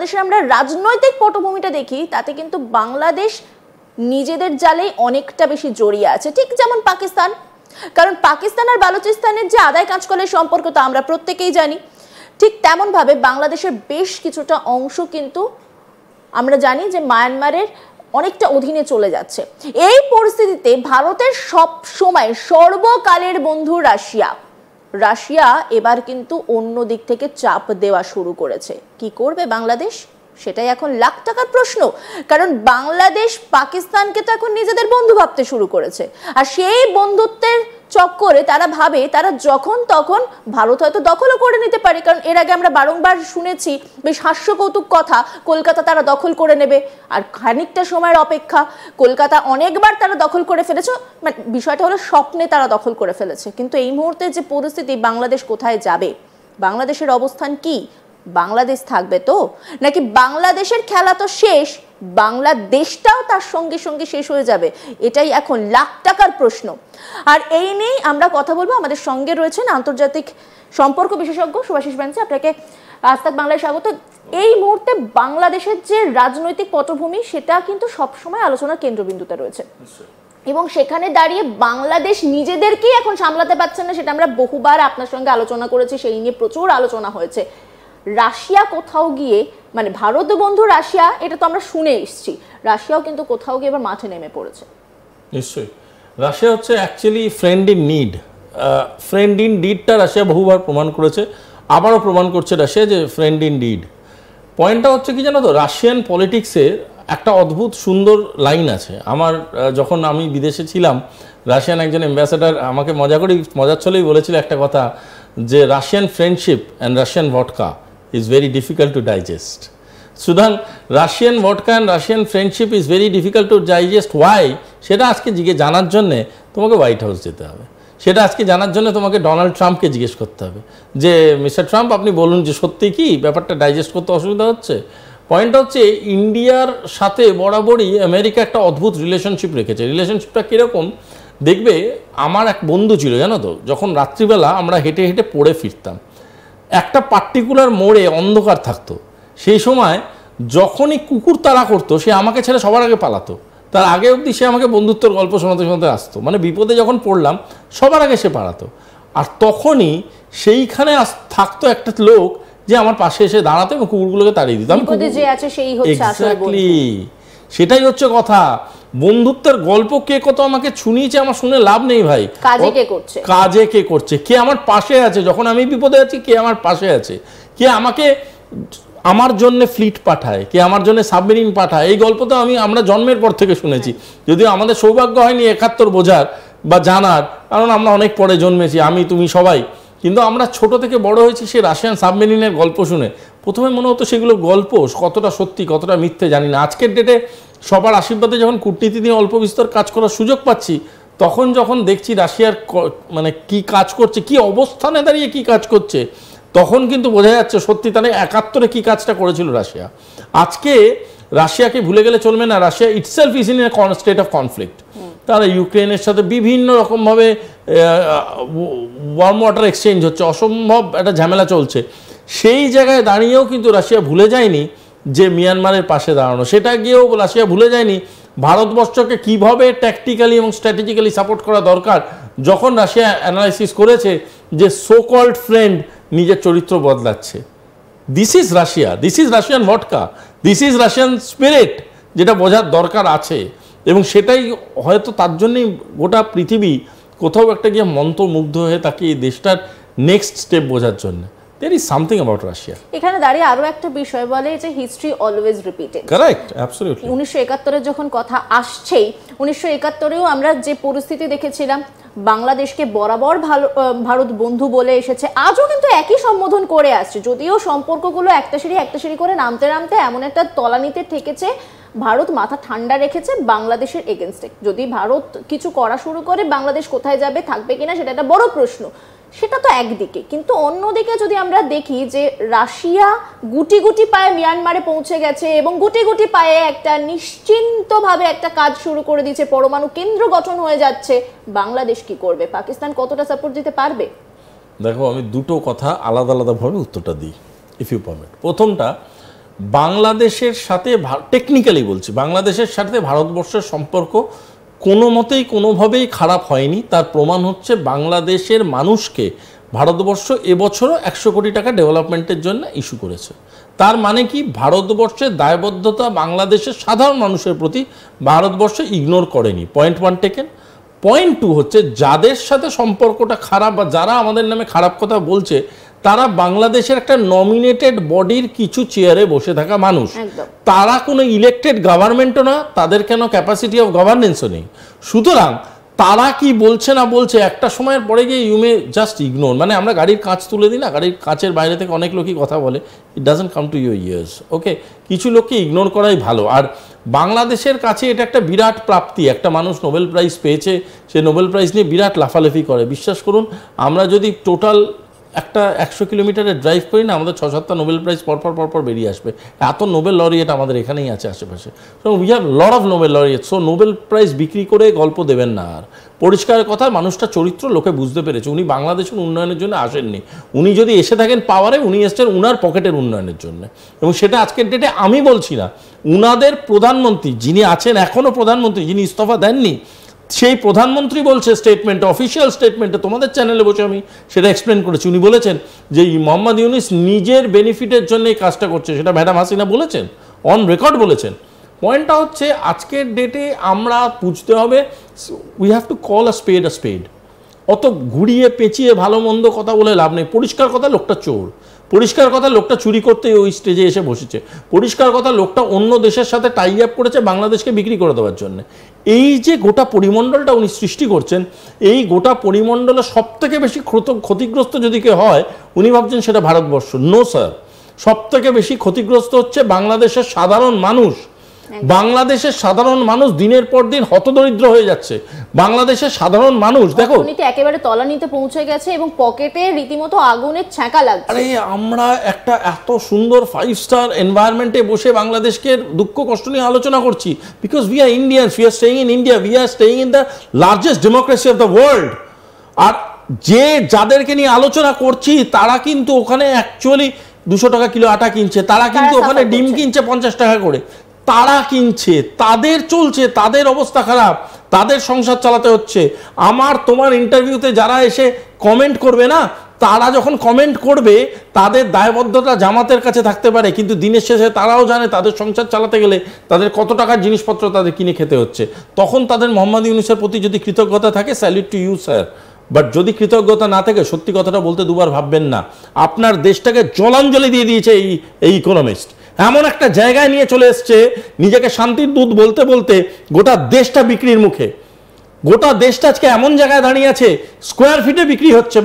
বাংলাদেশের আমরা রাজনৈতিক পটভূমিটা দেখি, তাতে কিন্তু বাংলাদেশ নিজেদের জালেই অনেকটা বেশি জড়িয়ে আছে, ঠিক যেমন পাকিস্তান। কারণ পাকিস্তান আর বালুচিস্তানের যে আদায় কাঁচকলের সম্পর্ক তা আমরা প্রত্যেকেই জানি। ঠিক তেমন ভাবে বাংলাদেশের বেশ কিছুটা অংশ কিন্তু আমরা জানি যে মায়ানমারের অনেকটা অধীনে চলে যাচ্ছে। এই পরিস্থিতিতে ভারতের সব সময় সর্বকালের বন্ধু রাশিয়া এবার কিন্তু অন্য দিক থেকে চাপ দেওয়া শুরু করেছে। কি করবে বাংলাদেশ, সেটাই এখন লাখ টাকার প্রশ্ন। কারণ বাংলাদেশ পাকিস্তানকে তো এখন নিজেদের বন্ধু ভাবতে শুরু করেছে, আর সেই বন্ধুত্বের চক্করে তারা ভাবে তারা যখন তখন ভারত হয়তো দখলও করে নিতে পারে। কারণ এর আগে আমরা বারংবার শুনেছি বেশ হাস্যকৌতুক কথা, কলকাতা তারা দখল করে নেবে। আর খানিকটা সময়ের অপেক্ষা, কলকাতা অনেকবার তারা দখল করে ফেলেছে, মানে বিষয়টা হলো স্বপ্নে তারা দখল করে ফেলেছে। কিন্তু এই মুহূর্তে যে পরিস্থিতি, বাংলাদেশ কোথায় যাবে, বাংলাদেশের অবস্থান কি, বাংলাদেশ থাকবে তো, নাকি বাংলাদেশের খেলা তো শেষ, বাংলাদেশটাও তার সঙ্গে সঙ্গে শেষ হয়ে যাবে? এটাই এখন লাখ টাকার প্রশ্ন। আর এই নিয়েই আমরা কথা বলবো। আমাদের সঙ্গে রয়েছেন আন্তর্জাতিক সম্পর্ক বিশেষজ্ঞ শুভাশিস ব্যানার্জি। আপনাকে আজ তাক বাংলায় স্বাগত। এই মুহূর্তে বাংলাদেশের যে রাজনৈতিক পটভূমি, সেটা কিন্তু সবসময় আলোচনার কেন্দ্রবিন্দুতে রয়েছে, এবং সেখানে দাঁড়িয়ে বাংলাদেশ নিজেদেরকেই এখন সামলাতে পারছে না। সেটা আমরা বহুবার আপনার সঙ্গে আলোচনা করেছি, সেই নিয়ে প্রচুর আলোচনা হয়েছে। রাশিয়া কোথাও গিয়ে, মানে ভারত বন্ধু রাশিয়া, এটা তো আমরা শুনে এসেছি, রাশিয়াও কিন্তু কোথাও গিয়ে এবার মাঠে নেমে পড়েছে। নিশ্চয়ই, রাশিয়া হচ্ছে actually friend in need. Friend in ডিডটা রাশিয়া বহুবার প্রমাণ করেছে, আবারও প্রমাণ করছে রাশিয়া যে ফ্রেন্ড ইন ডিড। পয়েন্টটা হচ্ছে কি জানো তো, রাশিয়ান পলিটিক্সের একটা অদ্ভুত সুন্দর লাইন আছে। আমার যখন আমি বিদেশে ছিলাম, রাশিয়ান একজন অ্যাম্বাসেডার আমাকে মজার ছলেই বলেছিল একটা কথা, যে Russian friendship and Russian vodka is very difficult to digest. সুতরাং Russian vodka and Russian friendship is very difficult to digest. Why? সেটা আজকে জানার জন্যে তোমাকে হোয়াইট হাউস যেতে হবে। সেটা আজকে জানার জন্য তোমাকে ডোনাল্ড ট্রাম্পকে জিজ্ঞেস করতে হবে যে মিস্টার ট্রাম্প, আপনি বলুন যে সত্যি কি ব্যাপারটা ডাইজেস্ট করতে অসুবিধা হচ্ছে। পয়েন্টটা হচ্ছে, ইন্ডিয়ার সাথে বরাবরই আমেরিকা একটা অদ্ভুত রিলেশনশিপ রেখেছে। রিলেশনশিপটা কীরকম দেখবে, আমার এক বন্ধু ছিল জানো তো, যখন রাত্রিবেলা আমরা হেঁটে হেঁটে পড়ে ফিরতাম, একটা পার্টিকুলার মোড়ে অন্ধকার থাকতো, সেই সময় যখনই কুকুর তাড়া করতো, সে আমাকে ছেড়ে সবার আগে পালাতো। তার আগে অবধি সে আমাকে বন্ধুত্বের গল্প শোনাতে শোনাতে আসতো, মানে বিপদে যখন পড়লাম সবার আগে সে পালাতো। আর তখনই সেইখানে থাকতো একটা লোক যে আমার পাশে এসে দাঁড়াতো এবং কুকুরগুলোকে তাড়িয়ে দিত। এক্স্যাক্টলি, সেটাই হচ্ছে কথা। বন্ধুত্বের গল্প কে কত আমাকে শুনিয়েছে আমার শুনে লাভ নেই ভাই, কাজে কে করছে, কে আমার পাশে আছে যখন আমি বিপদে আছি, কে আমার পাশে আছে, কে আমাকে আমার জন্য ফ্লিট পাঠায়, কে আমার জন্য সাবমেরিন পাঠায়। এই গল্প তো আমরা জন্মের পর থেকে শুনেছি, যদিও আমাদের সৌভাগ্য হয়নি 71 বোঝার বা জানার, কারণ আমরা অনেক পরে জন্মেছি, আমি তুমি সবাই। কিন্তু আমরা ছোট থেকে বড় হয়েছি সেই রাশিয়ান সাবমেরিনের গল্প শুনে। প্রথমে মনে হতো সেগুলো গল্প, কতটা সত্যি কতটা মিথ্যে জানি না। আজকের ডেটে সবার আশীর্বাদে যখন কূটনীতি নিয়ে অল্প বিস্তর কাজ করার সুযোগ পাচ্ছি, তখন যখন দেখছি রাশিয়ার মানে কি কাজ করছে, কি অবস্থানে দাঁড়িয়ে কি কাজ করছে, তখন কিন্তু বোঝা যাচ্ছে সত্যি তাহলে 71-এ কি কাজটা করেছিল রাশিয়া। আজকে রাশিয়াকে ভুলে গেলে চলবে না। Russia itself is in a state of conflict. তারা ইউক্রেনের সাথে বিভিন্ন রকমভাবে ওয়ার্ম ওয়াটার এক্সচেঞ্জ হচ্ছে, অসম্ভব একটা ঝামেলা চলছে। সেই জায়গায় দাঁড়িয়েও কিন্তু রাশিয়া ভুলে যায়নি যে মিয়ানমারের পাশে দাঁড়ানো। সেটা গিয়েও রাশিয়া ভুলে যায়নি ভারতবর্ষকে কিভাবে ট্যাকটিক্যালি এবং স্ট্র্যাটেজিক্যালি সাপোর্ট করা দরকার। যখন রাশিয়া অ্যানালাইসিস করেছে যে সো কল্ড ফ্রেন্ড নিজের চরিত্র বদলাচ্ছে, this is Russia, this is Russian vodka, this is Russian spirit, যেটা বোঝার দরকার আছে। এবং সেটাই হয়তো তার জন্যই গোটা পৃথিবী কোথাও একটা গিয়ে মন্ত্রমুগ্ধ হয়ে তাকে এই দেশটার নেক্সট স্টেপ বোঝার জন্য। There is something about Russia. এখানে দাঁড়িয়ে আরো একটা বিষয় বলে যে history always repeated. Correct, absolutely. 1971 এর যখন কথা আসছেই, 1971-এও আমরা যে পরিস্থিতি দেখেছিলাম, বাংলাদেশকে বরাবর ভারত বন্ধু বলে এসেছে, আজও কিন্তু একই সম্বোধন করে আসছে। যদিও সম্পর্কগুলো একটা সিঁড়ি করে নামতে নামতে এমন একটা তলানিতে ঠেকেছে, ভারত মাথা ঠান্ডা রেখেছে বাংলাদেশের এগেনস্টে। যদি ভারত কিছু করা শুরু করে, বাংলাদেশ কোথায় যাবে, থাকবে কিনা, সেটা একটা বড় প্রশ্ন। সেটা তো একদিকে, কিন্তু অন্যদিকে যদি আমরা দেখি যে রাশিয়া গুটি গুটি পায়ে মিয়ানমারে পৌঁছে গেছে এবং গুটি গুটি পায়ে একটা নিশ্চিন্তভাবে একটা কাজ শুরু করে দিয়েছে, পরমাণু কেন্দ্র গঠন হয়ে যাচ্ছে, বাংলাদেশ কি করবে, পাকিস্তান কতটা সাপোর্ট দিতে পারবে? দেখো, আমি দুটো কথা আলাদা আলাদাভাবে উত্তরটা দিই, ইফ ইউ পারমিট। প্রথমটা, বাংলাদেশের সাথে টেকনিক্যালি বলছি, বাংলাদেশের সাথে ভারতবর্ষের সম্পর্ক কোনো মতেই কোনোভাবেই খারাপ হয়নি। তার প্রমাণ হচ্ছে বাংলাদেশের মানুষকে ভারতবর্ষ এবছরও 100 কোটি টাকা ডেভেলপমেন্টের জন্য ইস্যু করেছে। তার মানে কি, ভারতবর্ষের দায়বদ্ধতা বাংলাদেশের সাধারণ মানুষের প্রতি ভারতবর্ষ ইগনোর করেনি। Point 1 taken. পয়েন্ট 2 হচ্ছে, যাদের সাথে সম্পর্কটা খারাপ বা যারা আমাদের নামে খারাপ কথা বলছে, তারা বাংলাদেশের একটা নমিনেটেড বডির কিছু চেয়ারে বসে থাকা মানুষ। তারা কোনো ইলেক্টেড গভর্নমেন্টও না, তাদের কেন ক্যাপাসিটি অফ গভর্নেন্সও নেই। সুতরাং তারা কি বলছে না বলছে একটা সময়ের পরে গিয়ে ইউ মে জাস্ট ইগনোর। মানে আমরা গাড়ির কাঁচ তুলে দিই না, গাড়ির কাঁচের বাইরে থেকে অনেক লোকই কথা বলে, it doesn't come to your ears. Okay, কিছু লোককে ইগনোর করাই ভালো। আর বাংলাদেশের কাছে এটা একটা বিরাট প্রাপ্তি। একটা মানুষ নোবেল প্রাইজ পেয়েছে, সে নোবেল প্রাইজ নিয়ে বিরাট লাফালাফি করে। বিশ্বাস করুন, আমরা যদি টোটাল একটা 100 কিলোমিটারের ড্রাইভ করি না, আমাদের 6-7টা নোবেল প্রাইজ পরপর বেরিয়ে আসবে। এত নোবেল লরিয়েট আমাদের এখানেই আছে আশেপাশে। So we have lot of Nobel laureate. So Nobel prize বিক্রি করে গল্প দেবেন না। আর পরিষ্কার কথা, মানুষটা চরিত্র লোকে বুঝতে পেরেছে। উনি বাংলাদেশের উন্নয়নের জন্য আসেননি। উনি যদি এসে থাকেন পাওয়ারে, উনি এসছেন উনার পকেটের উন্নয়নের জন্য। এবং সেটা আজকের ডেটে আমি বলছি না, উনাদের প্রধানমন্ত্রী যিনি আছেন এখনও প্রধানমন্ত্রী, যিনি ইস্তফা দেননি, সেই প্রধানমন্ত্রী বলছে স্টেটমেন্টে, অফিসিয়াল স্টেটমেন্টে, তোমাদের চ্যানেলে বসে আমি সেটা এক্সপ্লেন করেছি। উনি বলেছেন যে মোহাম্মদ ইউনূস নিজের বেনিফিটের জন্য এই কাজটা করছে। সেটা ম্যাডাম হাসিনা বলেছেন, অন রেকর্ড বলেছেন। পয়েন্টটা হচ্ছে, আজকের ডেটে আমরা বুঝতে হবে, we have to call a spade. অত ঘুরিয়ে পেঁচিয়ে ভালো মন্দ কথা বলে লাভ নেই। পরিষ্কার কথা, লোকটা চোর। পরিষ্কার কথা, লোকটা চুরি করতে ওই স্টেজে এসে বসেছে। পরিষ্কার কথা, লোকটা অন্য দেশের সাথে টাই আপ করেছে বাংলাদেশকে বিক্রি করে দেওয়ার জন্য। এই যে গোটা পরিমণ্ডলটা উনি সৃষ্টি করছেন, এই গোটা পরিমণ্ডলে সব থেকে বেশি ক্ষতিগ্রস্ত যদি কেউ হয়, উনি ভাবছেন সেটা ভারতবর্ষ। নো স্যার, সব থেকে বেশি ক্ষতিগ্রস্ত হচ্ছে বাংলাদেশের সাধারণ মানুষ। বাংলাদেশের সাধারণ মানুষ দিনের পর দিন হতদরিদ্র হয়ে যাচ্ছে। বাংলাদেশের সাধারণ মানুষ দেখো, অর্থনীতি একেবারে তলানিতে পৌঁছে গেছে এবং পকেটে রীতিমতো আগুনের ছ্যাঁকা লাগছে। আরে আমরা একটা এত সুন্দর 5 স্টার এনভায়রনমেন্টে বসে বাংলাদেশকে দুঃখ কষ্ট নিয়ে আলোচনা করছি, because we are Indians, we are staying in India, we are staying in the largest democracy of the world. আর যাদেরকে নিয়ে আলোচনা করছি, তারা কিন্তু ওখানে অ্যাকচুয়ালি 200 টাকা কিলো আটা কিনছে, তারা কিন্তু ওখানে ডিম কিনছে 50 টাকা করে। তারা কিনছে, তাদের চলছে, তাদের অবস্থা খারাপ, তাদের সংসার চালাতে হচ্ছে। আমার তোমার ইন্টারভিউতে যারা এসে কমেন্ট করবে না, তারা যখন কমেন্ট করবে, তাদের দায়বদ্ধতা জামাতের কাছে থাকতে পারে, কিন্তু দিনের শেষে তারাও জানে তাদের সংসার চালাতে গেলে তাদের কত টাকার জিনিসপত্র তাদের কিনে খেতে হচ্ছে। তখন তাদের মোহাম্মদ ইউনূসের প্রতি যদি কৃতজ্ঞতা থাকে, salute to you sir. But যদি কৃতজ্ঞতা না থাকে, সত্যি কথাটা বলতে দুবার ভাববেন না। আপনার দেশটাকে জলাঞ্জলি দিয়ে দিয়েছে এই ইকোনমিস্ট। এমন একটা জায়গায় নিয়ে চলে এসছে, নিজেকে শান্তির দূত বলতে বলতে গোটা দেশটা বিক্রির মুখে। গোটা দেশটা আজকে এমন জায়গায় দাঁড়িয়ে আছে, স্কোয়ার ফিটে বিক্রি হচ্ছে।